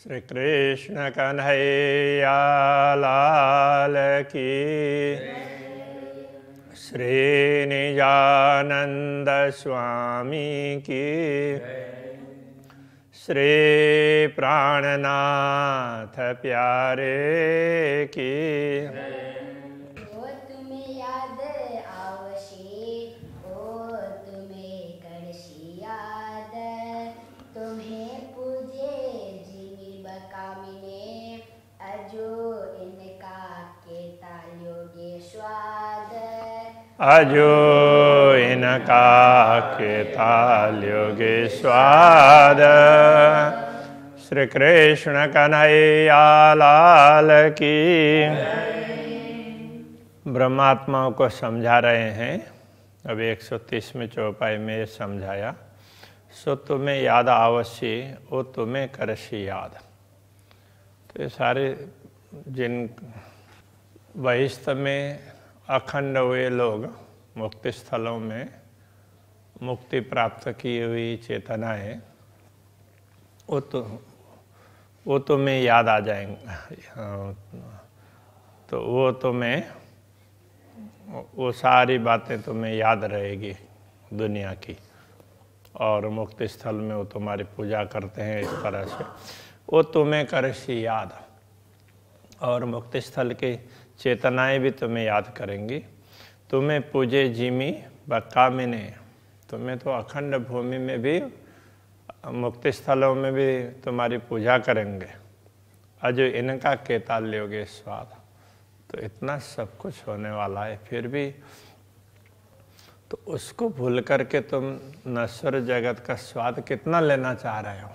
श्री कृष्ण कन्हैया लाल की, श्री निजानंद स्वामी की, श्री प्राणनाथ प्यारे की। अजो इनका के ताल्योगे स्वाद। श्री कृष्ण कन्हैया लाल की। ब्रह्मात्माओं को समझा रहे हैं। अब 130वें चौपाई में समझाया, सो तुम्हें याद आवश्य वो तुम्हें करसी याद। तो ये सारे जिन बहिष्ठ में अखंड हुए लोग मुक्ति स्थलों में मुक्ति प्राप्त की हुई चेतना है, वो तुम्हें याद आ जाएंगे। तो वो तुम्हें वो सारी बातें तुम्हें याद रहेगी दुनिया की, और मुक्ति स्थल में वो तुम्हारी पूजा करते हैं इस तरह से, वो तुम्हें करसी याद। और मुक्ति स्थल की चेतनाएं भी तुम्हें याद करेंगी। तुम्हें पूजे जिमी बकामिने, तुम्हें तो अखंड भूमि में भी मुक्ति स्थलों में भी तुम्हारी पूजा करेंगे। अजो इनका केताल्योगे स्वाद। तो इतना सब कुछ होने वाला है, फिर भी तो उसको भूल करके तुम नश्वर जगत का स्वाद कितना लेना चाह रहे हो,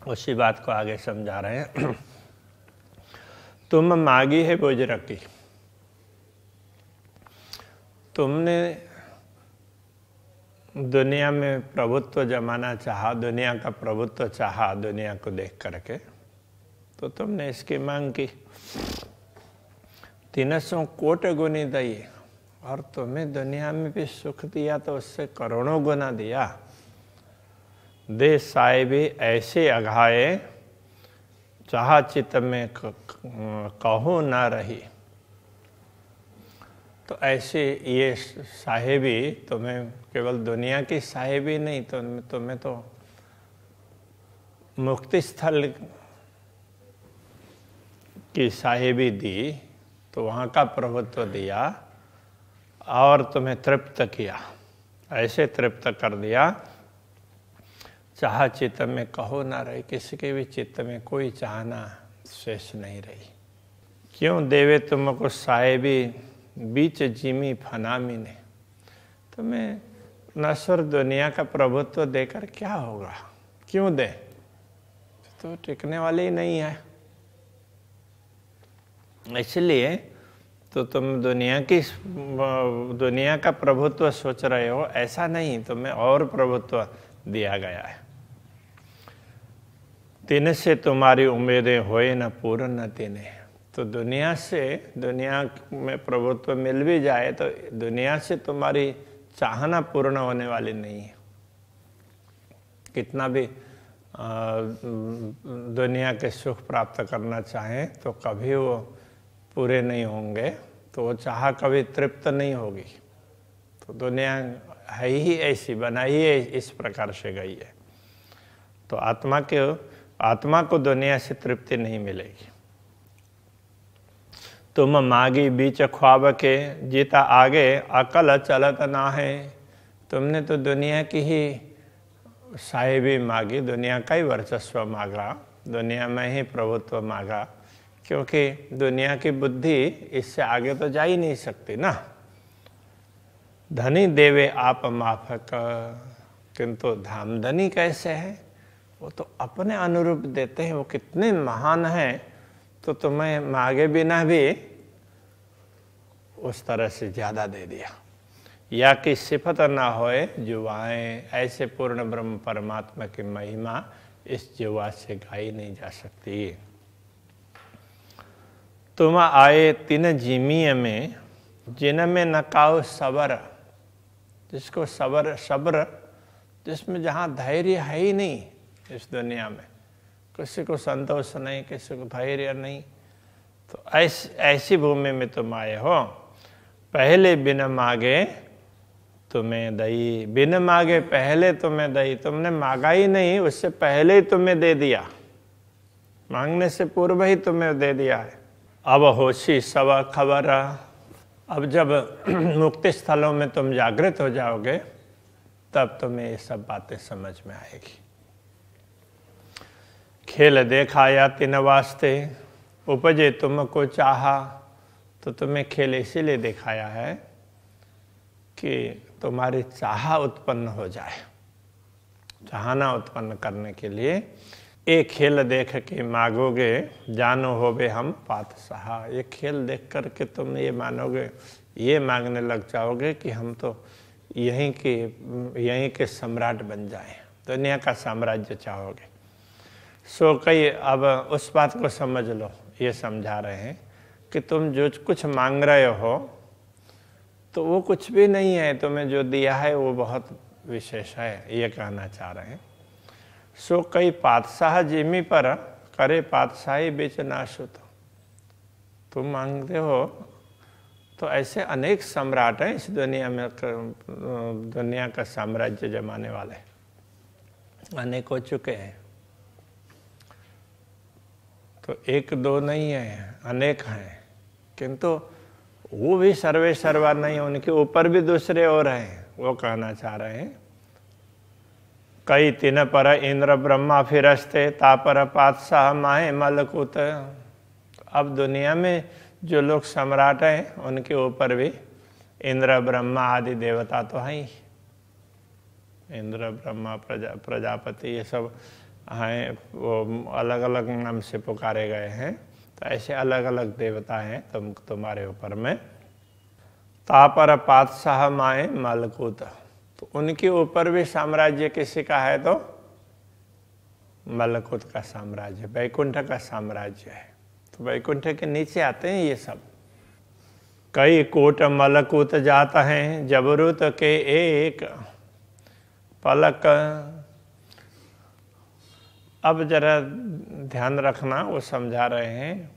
उसी बात को आगे समझा रहे हैं। तुम मागी है बुजरकी, तुमने दुनिया में प्रभुत्व जमाना चाहा, दुनिया का प्रभुत्व चाहा दुनिया को देख करके, तो तुमने इसकी मांग की। 300 कोट गुनी दई, और तुम्हें दुनिया में भी सुख दिया तो उससे करोड़ों गुना दिया। दे साहिबी ऐसे अघाए, चाह चित्त में कहो ना रही। तो ऐसे ये साहिबी तुम्हें केवल दुनिया की साहिबी नहीं, तुम्हें तो मुक्ति स्थल की साहिबी दी, तो वहाँ का प्रभुत्व दिया और तुम्हें तृप्त किया, ऐसे तृप्त कर दिया चाह चित्त में कहो ना रही। किसी के भी चित्त में कोई चाहना शेष नहीं रही। क्यों देवे तुमको साहिबी बीच जिमी फनामी ने, तुम्हें नश्वर दुनिया का प्रभुत्व देकर क्या होगा, क्यों दे, तो टिकने वाली ही नहीं है। इसलिए तो तुम दुनिया का प्रभुत्व सोच रहे हो, ऐसा नहीं, तुम्हें और प्रभुत्व दिया गया है। तिन से तुम्हारी उम्मीदें होए न पूर्ण न तिने। तो दुनिया में प्रभुत्व मिल भी जाए तो दुनिया से तुम्हारी चाहना पूर्ण होने वाली नहीं है। कितना भी दुनिया के सुख प्राप्त करना चाहें तो कभी वो पूरे नहीं होंगे, तो वो चाह कभी तृप्त नहीं होगी। तो दुनिया है ही ऐसी, बनाई ही इस प्रकार से गई है। तो आत्मा को दुनिया से तृप्ति नहीं मिलेगी। तुम मागी बीच ख्वाब के, जीता आगे अकल चलत ना है। तुमने तो दुनिया की ही साहिबी मांगी, दुनिया का ही वर्चस्व मांगा, दुनिया में ही प्रभुत्व मांगा, क्योंकि दुनिया की बुद्धि इससे आगे तो जा ही नहीं सकती ना। धनी देवे आप माफक, किंतु धामधनी कैसे है, वो तो अपने अनुरूप देते हैं। वो कितने महान हैं, तो तुम्हें मांगे बिना भी उस तरह से ज्यादा दे दिया। या कि सिफत ना होए जुवाएं, ऐसे पूर्ण ब्रह्म परमात्मा की महिमा इस जुआ से गाई नहीं जा सकती। तुम आए तिन जिमीय में, जिनमें नकाओ सबर, जिसको सब्र जिसमें जहाँ धैर्य है ही नहीं इस दुनिया में, किसी को संतोष नहीं, किसी को धैर्य नहीं। तो ऐसी भूमि में तुम आए हो। पहले बिन मांगे तुम्हें दई, बिन मांगे पहले तुम्हें दई। तुमने मांगा ही नहीं, उससे पहले ही तुम्हें दे दिया, मांगने से पूर्व ही तुम्हें दे दिया है। अब होशी सब खबर। अब जब मुक्ति स्थलों में तुम जागृत हो जाओगे तब तुम्हें ये सब बातें समझ में आएगी। खेल देखाया तिन वास्ते, उपजे तुमको चाहा। तो तुम्हें खेल इसीलिए दिखाया है कि तुम्हारी चाह उत्पन्न हो जाए। चाहना उत्पन्न करने के लिए एक खेल देख के मांगोगे, जानो होवे हम पातशाह। ये खेल देख कर के तुम ये मानोगे, ये मांगने लग जाओगे कि हम तो यहीं के सम्राट बन जाएं, दुनिया का साम्राज्य चाहोगे। सो कई अब उस बात को समझ लो, ये समझा रहे हैं कि तुम जो कुछ मांग रहे हो तो वो कुछ भी नहीं है, तुम्हें जो दिया है वो बहुत विशेष है, ये कहना चाह रहे हैं। सो कई पातशाह जिमी पर करे पातशाही बीच नाशुत। तुम मांगते हो तो ऐसे अनेक सम्राट हैं इस दुनिया में, दुनिया का साम्राज्य जमाने वाले अनेक हो चुके हैं। तो एक दो नहीं है, अनेक हैं, किंतु वो भी सर्वे सर्वा नहीं, उनके ऊपर भी दूसरे और हैं, वो कहना चाह रहे हैं। कई तिन पर इंद्र ब्रह्मा फिरस्ते, तापर पातशाह माहे मलकुत। अब दुनिया में जो लोग सम्राट हैं उनके ऊपर भी इंद्र ब्रह्मा आदि देवता तो हैं ही। इंद्र ब्रह्मा प्रजापति ये सब हैं, वो अलग अलग नाम से पुकारे गए हैं। तो ऐसे अलग अलग देवता हैं तुम्हारे ऊपर में। तापर पातशाह माए मलकुत। तो उनके ऊपर भी साम्राज्य किसी का है तो मलकुत का साम्राज्य, वैकुंठ का साम्राज्य है। तो वैकुंठ के नीचे आते हैं ये सब। कई कोट मलकुत जाता है, जबरूत के एक पलक। अब जरा ध्यान रखना, वो समझा रहे हैं।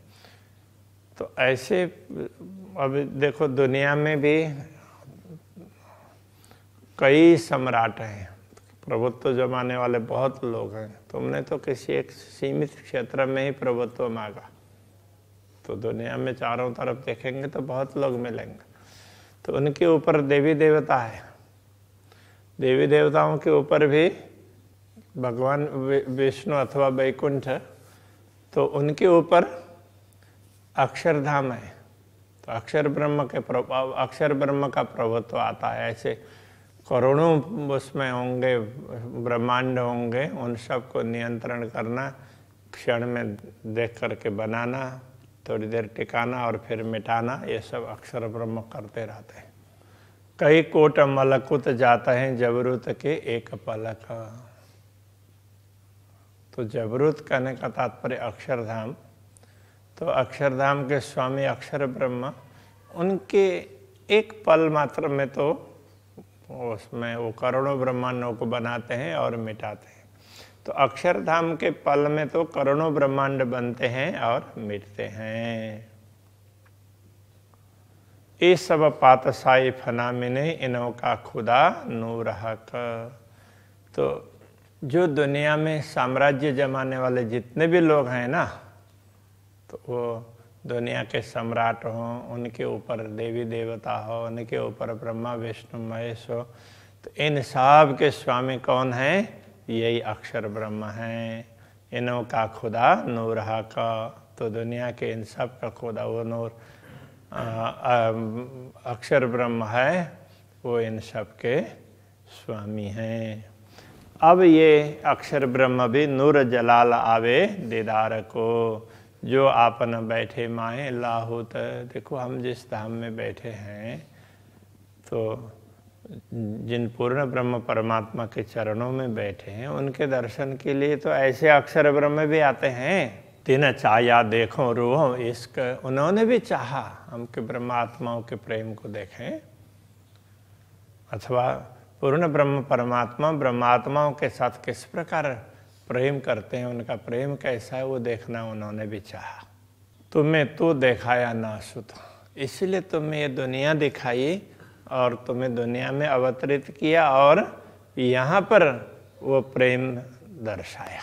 तो ऐसे अब देखो दुनिया में भी कई सम्राट हैं, प्रभुत्व जमाने वाले बहुत लोग हैं। तुमने तो किसी एक सीमित क्षेत्र में ही प्रभुत्व मांगा, तो दुनिया में चारों तरफ देखेंगे तो बहुत लोग मिलेंगे। तो उनके ऊपर देवी देवता है, देवी देवताओं के ऊपर भी भगवान विष्णु अथवा वैकुंठ, तो उनके ऊपर अक्षरधाम है। तो अक्षर ब्रह्म का प्रभुत्व आता है। ऐसे करोड़ों उसमें होंगे, ब्रह्मांड होंगे, उन सब को नियंत्रण करना, क्षण में देख करके बनाना, थोड़ी देर टिकाना और फिर मिटाना, ये सब अक्षर ब्रह्म करते रहते हैं। कई कोट मलकुत जाता है, जबरूत के एक पलक। तो जबरूत कहने का तात्पर्य अक्षरधाम। तो अक्षरधाम के स्वामी अक्षर ब्रह्म, उनके एक पल मात्र में तो उसमें वो करोड़ों ब्रह्मांडों को बनाते हैं और मिटाते हैं। तो अक्षरधाम के पल में तो करोड़ों ब्रह्मांड बनते हैं और मिटते हैं। ये सब पातशाही फनामिने इनों का खुदा नूर हक। तो जो दुनिया में साम्राज्य जमाने वाले जितने भी लोग हैं ना, तो वो दुनिया के सम्राट हों, उनके ऊपर देवी देवता हो, उनके ऊपर ब्रह्मा विष्णु महेश हो, तो इन सब के स्वामी कौन हैं? यही अक्षर ब्रह्म हैं। इनों का खुदा नूर का। तो दुनिया के इन सब का खुदा वो नूर अक्षर ब्रह्म है, वो इन सब के स्वामी हैं। अब ये अक्षर ब्रह्म भी नूर जलाल आवे दीदार को, जो आपन बैठे माए लाहुत। देखो हम जिस धाम में बैठे हैं, तो जिन पूर्ण ब्रह्म परमात्मा के चरणों में बैठे हैं, उनके दर्शन के लिए तो ऐसे अक्षर ब्रह्म भी आते हैं। तिन चाया देखो रूह इश्क, उन्होंने भी चाहा हम के ब्रह्मात्माओं के प्रेम को देखें। अथवा पूर्ण ब्रह्म परमात्मा ब्रह्मात्माओं के साथ किस प्रकार प्रेम करते हैं उनका प्रेम कैसा है वो देखना उन्होंने भी चाहा। तुम्हें तो दिखाया नासुत, इसलिए तुम्हें ये दुनिया दिखाई और तुम्हें दुनिया में अवतरित किया और यहाँ पर वो प्रेम दर्शाया।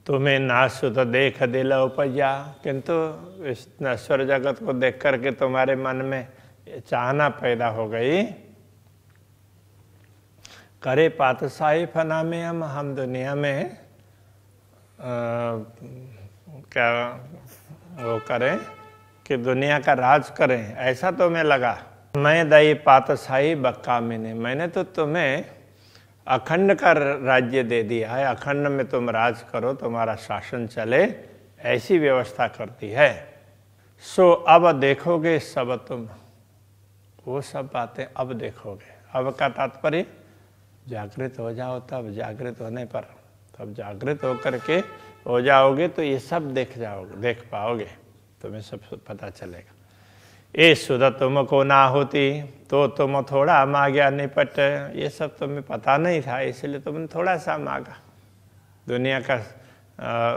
तुम्हें नासुत देख दिल उपजा, किंतु इस नश्वर जगत को देख करके तुम्हारे मन में चाहना पैदा हो गई। करे पातशाही फना में हम दुनिया में क्या वो करें कि दुनिया का राज करें, ऐसा तुम्हें लगा। मैं दई पातशाही बक्का मैंने तो तुम्हें अखंड का राज्य दे दिया है, अखंड में तुम राज करो, तुम्हारा शासन चले, ऐसी व्यवस्था करती है। सो अब देखोगे सब तुम, वो सब बातें अब देखोगे। अब का तात्पर्य जागृत हो जाओ, तब जागृत होने पर तब जागृत होकर के हो जाओगे तो ये सब देख पाओगे, तुम्हें सब पता चलेगा। ये सुधा तुमको ना होती तो तुम थोड़ा मांगा निपट, ये सब तुम्हें पता नहीं था इसलिए तुमने थोड़ा सा मांगा, दुनिया का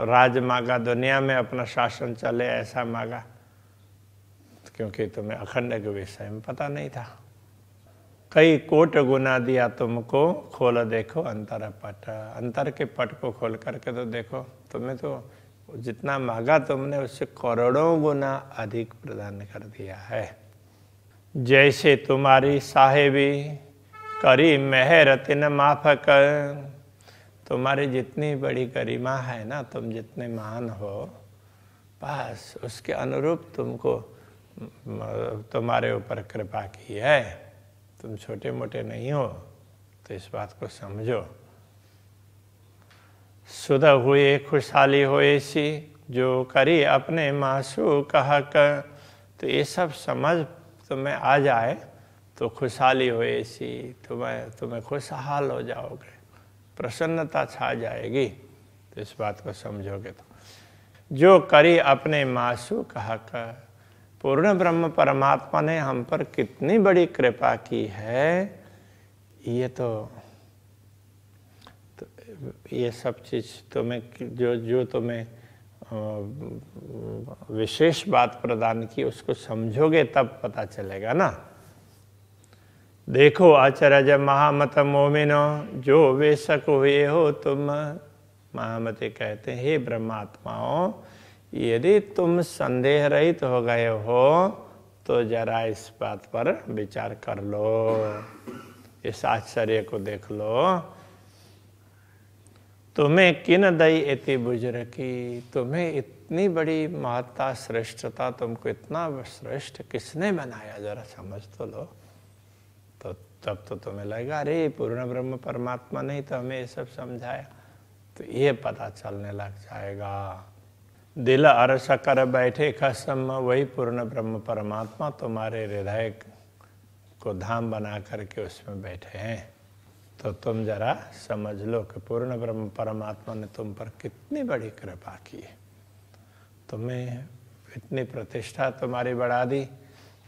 राज मांगा, दुनिया में अपना शासन चले ऐसा मांगा, क्योंकि तुम्हें अखंड के विषय में पता नहीं था। कई कोट गुना दिया तुमको, खोल देखो अंतर पट, अंतर के पट को खोल करके तो देखो, तुम्हें तो जितना मांगा तुमने उससे करोड़ों गुना अधिक प्रदान कर दिया है। जैसे तुम्हारी साहेबी करी मेहर तिन माफक, तुम्हारी जितनी बड़ी गरिमा है ना, तुम जितने महान हो, बस उसके अनुरूप तुमको तुम्हारे ऊपर कृपा की है। तुम छोटे मोटे नहीं हो, तो इस बात को समझो। सुध हुए खुशहाली होए सी, जो करी अपने मासू कहा कर, तो ये सब समझ तुम्हें आ जाए तो खुशहाली होए सी, तुम्हें खुशहाल हो जाओगे, प्रसन्नता छा जाएगी। तो इस बात को समझोगे तो जो करी अपने मासू कहा कर, पूर्ण ब्रह्म परमात्मा ने हम पर कितनी बड़ी कृपा की है, ये तो ये सब चीज तुम्हें जो तुम्हें विशेष बात प्रदान की उसको समझोगे तब पता चलेगा ना। देखो अचरज महामत मोमिनो, जो वेशक हुए हो तुम, महामते कहते हैं हे ब्रह्मात्माओं, यदि तुम संदेह रहित हो गए हो तो जरा इस बात पर विचार कर लो, इस आश्चर्य को देख लो। तुम्हें किन दई इति बुजुर्गी, तुम्हें इतनी बड़ी महत्ता श्रेष्ठता, तुमको इतना श्रेष्ठ किसने बनाया, जरा समझ तो लो। तो तब तो तुम्हें लगेगा अरे पूर्ण ब्रह्म परमात्मा ने तो हमें ये सब समझाया, तो ये पता चलने लग जाएगा। दिल अरस कर बैठे खसम, वही पूर्ण ब्रह्म परमात्मा तुम्हारे हृदय को धाम बना करके उसमें बैठे हैं। तो तुम जरा समझ लो कि पूर्ण ब्रह्म परमात्मा ने तुम पर कितनी बड़ी कृपा की है, तुम्हें इतनी प्रतिष्ठा तुम्हारी बढ़ा दी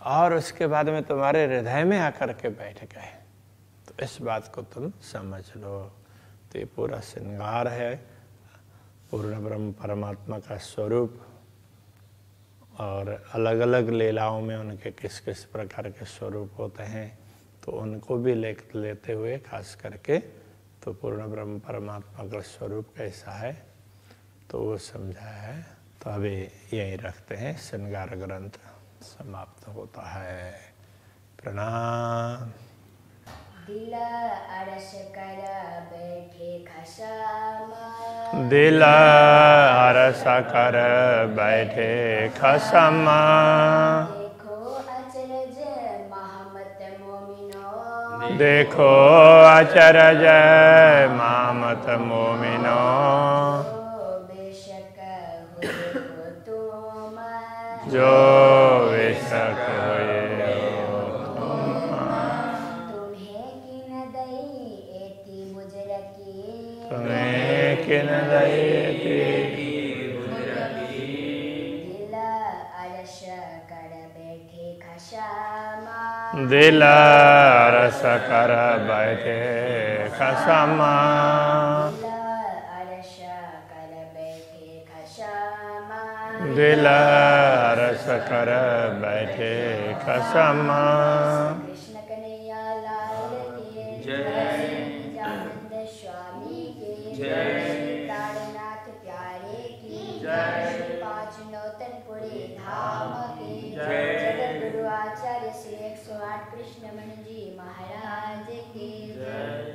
और उसके बाद में तुम्हारे हृदय में आकर के बैठ गए। तो इस बात को तुम समझ लो। तो ये पूरा श्रृंगार है पूर्ण ब्रह्म परमात्मा का स्वरूप, और अलग अलग लीलाओं में उनके किस किस प्रकार के स्वरूप होते हैं, तो उनको भी लेते हुए खास करके तो पूर्ण ब्रह्म परमात्मा का स्वरूप कैसा है तो वो समझाया है। तो अभी यहीं रखते हैं, श्रृंगार ग्रंथ समाप्त होता है। प्रणाम। दिल अरस कर बैठे खसम, दिल अरस कर बैठे खसम, देखो अचरज मामत मोमिनो, जो बेशक हुए हो तुम, तुम्हें किन दई दिल अरस कर बैठे खसम, दिल रस कर बैठे खसम। कृष्ण कन्हैया लाल की जय। नित्यानंद स्वामी की जय। श्री प्राणनाथ प्यारे की जय। श्री पांच नौतनपुरी धाम की जय। जगत गुरु आचार्य श्री 108 कृष्णमणि जी महाराज की जय।